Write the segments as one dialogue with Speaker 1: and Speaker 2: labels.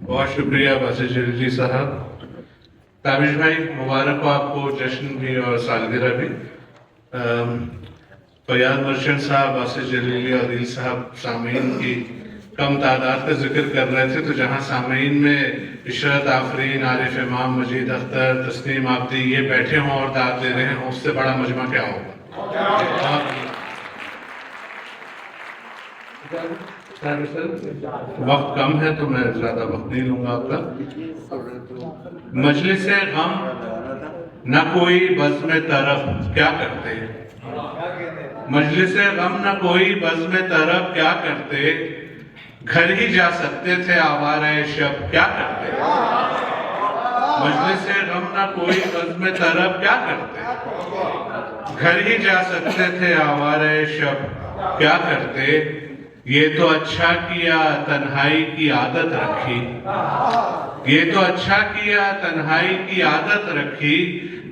Speaker 1: बहुत शुक्रिया बासिर जलीली साहब। ताबिश भाई, मुबारक हो आपको, जश्न भी और सालगिरह भी। फयाद मर्चेंट साहब, बासिर जलीली और दिल साहब सामीन की कम तादाद का जिक्र कर रहे थे, तो जहाँ सामीन में इशरत आफरीन, आरिफ इमाम, मजीद अख्तर, तस्नीम आब्दी ये बैठे हों और दाद दे रहे हैं, उससे बड़ा मजमा क्या होगा। वक्त कम है तो मैं ज्यादा वक्त नहीं लूंगा आपका। मजलिस गम न कोई बज़्म तरफ क्या करते, मजलिस गम न कोई बज़्म तरफ क्या करते, घर ही जा सकते थे आवारा शब क्या करते। मजलिस गम न कोई बज़्म तरफ क्या करते, घर ही जा सकते थे आवारा शब क्या करते। ये तो अच्छा किया तन्हाई की आदत रखी, ये तो अच्छा किया तन्हाई की आदत रखी,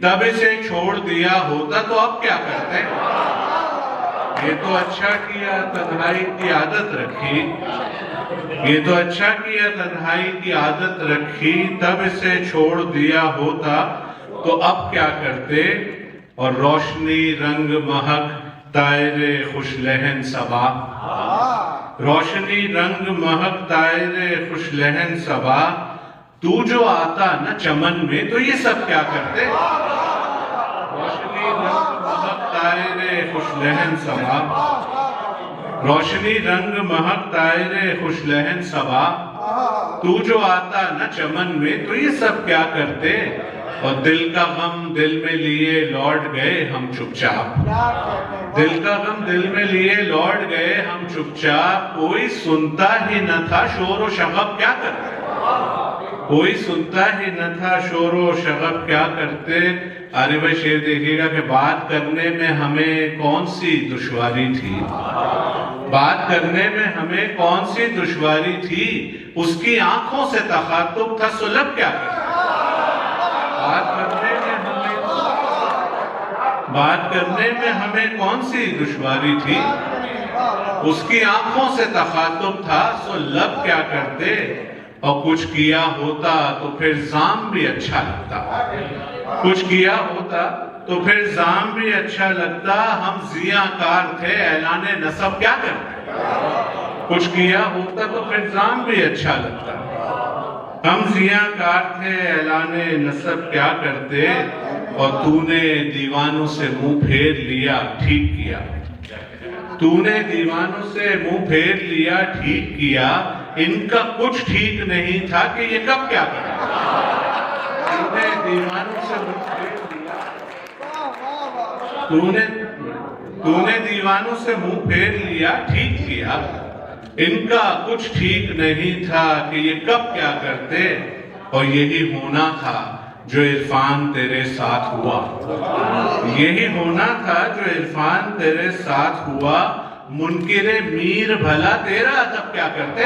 Speaker 1: तब इसे छोड़ दिया होता तो अब क्या करते। ये तो अच्छा किया तन्हाई की आदत रखी, ये तो अच्छा किया तन्हाई की आदत रखी, तब इसे छोड़ दिया होता तो अब क्या करते। और रोशनी रंग महक तायरे खुश लहन सबा, रोशनी रंग महक तायरे खुश लहन सबा, तू जो आता न चमन में तो ये सब क्या करते। रोशनी रंग महक तायरे खुश लहन सबा, रोशनी रंग महक तायरे खुश लहन सबा, तू जो आता न चमन में तो ये सब क्या करते। और दिल का गम दिल में लिए लौट गए हम चुपचाप, दिल का गम दिल में लिए लौट गए हम चुपचाप, कोई सुनता ही न था शोर व शगब क्या करते, कोई सुनता ही न था शोर व शगब क्या करते। अरे भाई शेर देखिएगा कि बात करने में हमें कौन सी दुश्वारी थी, बात करने में हमें कौन सी दुश्वारी थी, उसकी आंखों से तखातुब था सुलभ क्या करते। बात करने में हमें कौन सी दुश्वारी थी, उसकी आंखों से तखातुब था सो लब क्या करते। और कुछ किया होता तो फिर जाम भी अच्छा लगता, कुछ किया होता तो फिर जाम भी अच्छा लगता, हम जियाकार थे ऐलाने नसब क्या करते। कुछ किया होता तो फिर जाम भी अच्छा लगता, हम जियाकार थे ऐलाने नसब क्या करते। और तूने दीवानों से मुंह फेर लिया ठीक किया, तूने दीवानों से मुंह फेर लिया ठीक किया, इनका कुछ ठीक नहीं था कि ये कब क्या करे। तूने दीवानों से मुंह फेर लिया, तूने दीवानों से मुंह फेर लिया ठीक किया, इनका कुछ ठीक नहीं था कि ये कब क्या करते। और यही होना था जो इरफान तेरे साथ हुआ, यही होना था जो इरफान तेरे साथ हुआ, मुनकिरे मीर भला तेरा तब क्या करते।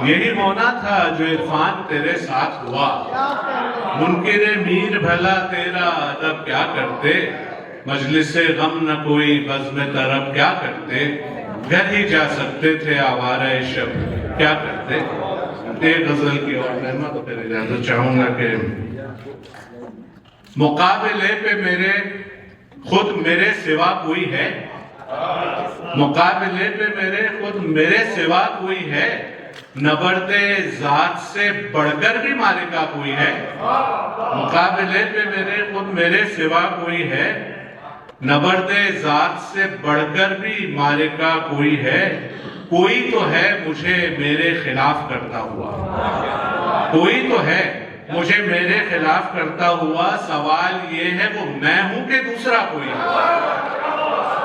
Speaker 1: यही होना था जो इरफान तेरे साथ हुआ, मुनकिरे मीर भला तेरा तब क्या करते। मजलिसे गम न कोई बज़्म तरफ क्या करते, घर ही जा सकते थे आवारा शब क्या करते। एक गजल की और मैं तो फिर इजाजत चाहूंगा कि मुकाबले पे मेरे खुद मेरे सिवा कोई है, मुकाबले पे मेरे खुद मेरे सिवा कोई है, नबर्दे जात से बढ़कर भी मालिका कोई है। मुकाबले पे मेरे खुद मेरे सिवा कोई है, नबर्दे जात से बढ़कर भी मालिका कोई है। कोई तो है मुझे मेरे खिलाफ करता हुआ, कोई तो है मुझे मेरे खिलाफ करता हुआ, सवाल ये है वो मैं हूं कि दूसरा कोई है।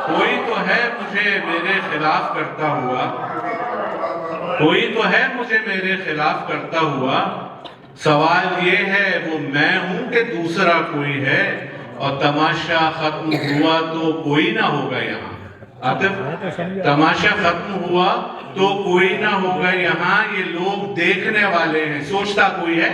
Speaker 1: कोई तो है मुझे मेरे खिलाफ करता हुआ, कोई तो है मुझे मेरे खिलाफ करता हुआ, सवाल ये है वो मैं हूं कि दूसरा कोई है। और तमाशा खत्म हुआ तो कोई ना होगा यहाँ, तमाशा खत्म हुआ तो कोई ना होगा यहाँ, ये लोग देखने वाले हैं सोचता कोई है।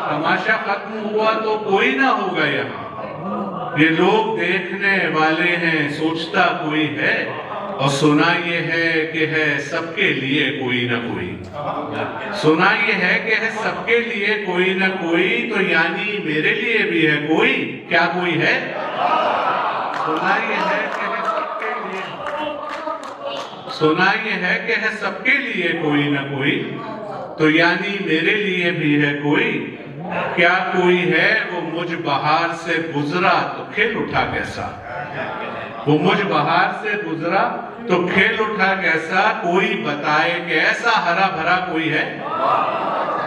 Speaker 1: तमाशा खत्म हुआ तो कोई ना होगा यहाँ, ये लोग देखने वाले हैं सोचता कोई है। اور سنا یہ ہے کہ ہے سب کے لیے کوئی نہ کوئی، سنا یہ ہے کہ ہے سب کے لیے کوئی نہ کوئی، تو یعنی میرے لیے بھی ہے کوئی، کیا کوئی ہے؟ سنا یہ ہے کہ ہے سب کے لیے، سنا یہ ہے کہ ہے سب کے لیے کوئی نہ کوئی، تو یعنی میرے لیے بھی ہے کوئی، کیا کوئی ہے وہ مجھ بہار سے گزرا تو کھل اٹھا کیسا، وہ مجھ بہار سے گزرا تو کھل اٹھا کیسا، کوئی بتائے کہ ایسا ہرا بھرا کوئی ہے،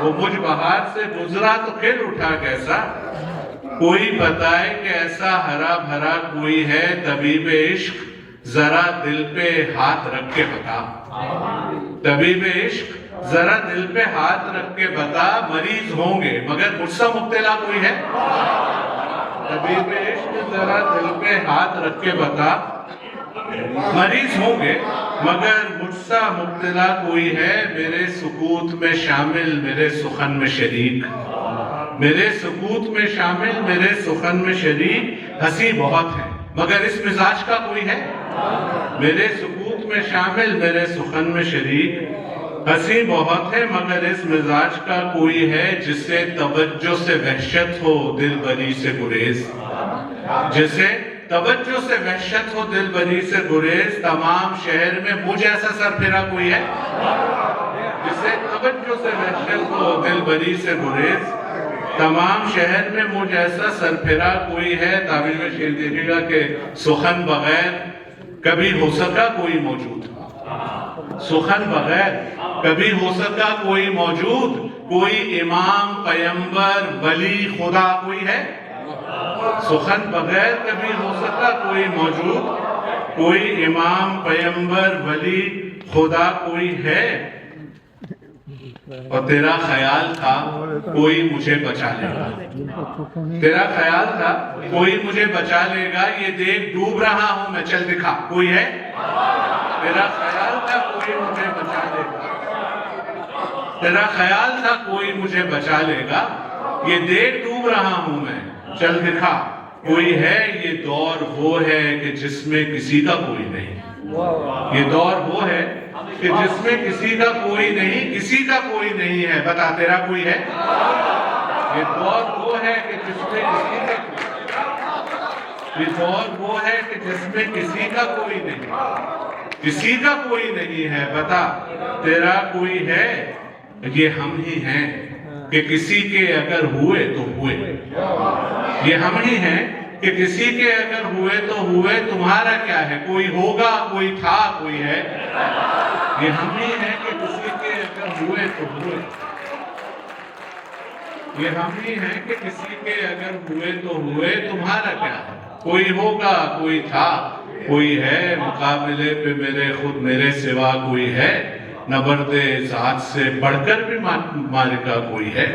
Speaker 1: وہ مجھ بہار سے گزرا تو کھل اٹھا کیسا، کوئی بتائے کہ ایسا ہرا بھرا کوئی ہے، طبیب عشق ذرا دل پہ ہاتھ رکھ کے بتا، طبیب عشق ذرا دل پہ ہاتھ رکھ کے بتا، مریض ہوں گے مگر مجھ سے مبتلا کوئی ہے، طبیب عشق ذرا دل پہ ہاتھ رکھ کے بتا، مریض ہوں گے مگر مجھ سے مبتلا کوئی ہے، میرے سکوت میں شامل میرے سخن میں شریک، میرے سکوت میں شامل میرے سخن میں شریک، ہنسی بہت ہے مگر اس مزاج کا کوئی ہے، میرے سکوت میں شامل میرے سخن میں شریک، ہنسی بہت ہے مگر اس مزاج کا کوئی ہے، جسے توجہ سے وحشت ہو دل بری سے گریز، جسے توجہ سے وحشت ہو دل بری سے گریز، تمام شہر میں مجھ ایسا سر پھرا کوئی ہے، جسے توجہ سے وحشت ہو دل بری سے گریز، تمام شہر میں مجھ ایسا سر پھرا کوئی ہے، تعبیر میں شعر دیکھے گا کہ سخن بغیر کبھی ہو سکا کوئی موجود، سخن بغیر کبھی ہو سکا کوئی موجود، کوئی امام پیمبر ولی خدا کوئی ہے، سخن بغیر کبھی ہو سکا کوئی موجود، کوئی امام پیمبر ولی خدا کوئی ہے، اور تیرا خیال تھا کوئی مجھے بچا لے گا، تیرا خیال تھا کوئی مجھے بچا لے گا، یہ دیکھ ڈوب رہا ہوں میں چل دکھا کوئی ہے، تیرا خیال تھا کوئی مجھے بچا لے گا، تیرا خیال تھا کوئی مجھے بچا لے گا، یہ دیکھ ڈوب رہا ہوں میں چل دکھا کوئی ہے، یہ دور وہ ہے کہ جس میں کسی کا کوئی نہیں، یہ دور وہ ہے کہ جس میں کسی کا کوئی نہیں، کسی کا کوئی نہیں ہے، بتا تیرا کوئی ہے، یہ دور وہ ہے کہ جس میں کسی کا کوئی، یہ دور وہ ہے کہ جس میں کسی کا کوئی نہیں، کسی کا کوئی نہیں ہے، بتا تیرا کوئی ہے، یہ ہم ہی ہیں کہ کسی کے اگر ہوئے تو ہوئے، یہ ہم ہی ہیں کہ کسی کے اگر ہوئے تو ہوئے، تمہارا کیا ہے، کوئی ہوگا کوئی تھا کوئی ہے، یہ ہم ہی ہیں کہ کسی کے اگر ہوئے تو ہوئے، یہ ہم ہی ہیں کہ کسی کے اگر ہوئے تو ہوئے، تمہارا کیا ہے، کوئی ہوگا کوئی تھا کوئی ہے، مقابلے پہ میرے خود میرے سوا کوئی ہے، نبرد ذات سے بڑھ کر بھی مارکا کوئی ہے۔